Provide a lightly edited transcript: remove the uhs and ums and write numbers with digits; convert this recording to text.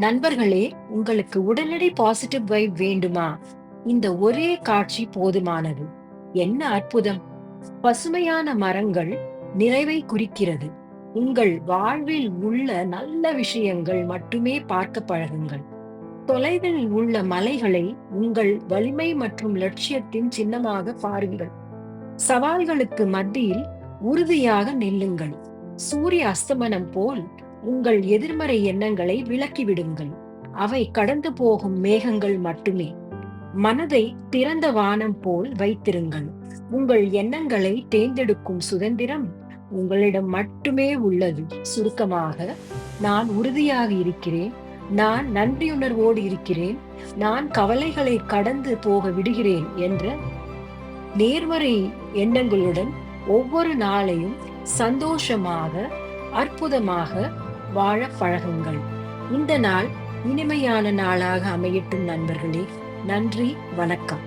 நண்பர்களே, உங்களுக்கு உடனடி பாசிட்டிவ் வைப் வேண்டுமா? இந்த ஒரே காட்சி போதுமானது. என்ன அற்புதம்! பசுமையான மரங்கள் நிறைவை குறிக்கிறது. உங்கள் வாழ்வில் உள்ள நல்ல விஷயங்கள் மட்டுமே பார்க்க பழகுங்கள். தொலைவில் உள்ள மலைகளை உங்கள் வலிமை மற்றும் லட்சியத்தின் சின்னமாக பாருங்கள். சவால்களுக்கு மத்தியில் உறுதியாக நில்லுங்கள். சூரிய அஸ்தமனம் போல் உங்கள் எதிர்மறை எண்ணங்களை விலக்கிவிடுங்கள். அவை கடந்து போகும் மேகங்கள் மட்டுமே. மனதை திறந்த வானம் போல் வைத்திருங்கள். உங்கள் எண்ணங்களை தேர்ந்தெடுக்கும் சுதந்திரம் உங்களிடம் மட்டுமே உள்ளது. சுருக்கமாக, நான் உறுதியாக இருக்கிறேன். நான் நன்றியுணர்வோடு இருக்கிறேன். நான் கவலைகளை கடந்து போக விடுகிறேன் என்ற நேர்மறை எண்ணங்களுடன் ஒவ்வொரு நாளையும் சந்தோஷமாக, அற்புதமாக வாழ பழகுங்கள். இந்த நாள் இனிமையான நாளாக அமையட்டும் நண்பர்களே. நன்றி, வணக்கம்.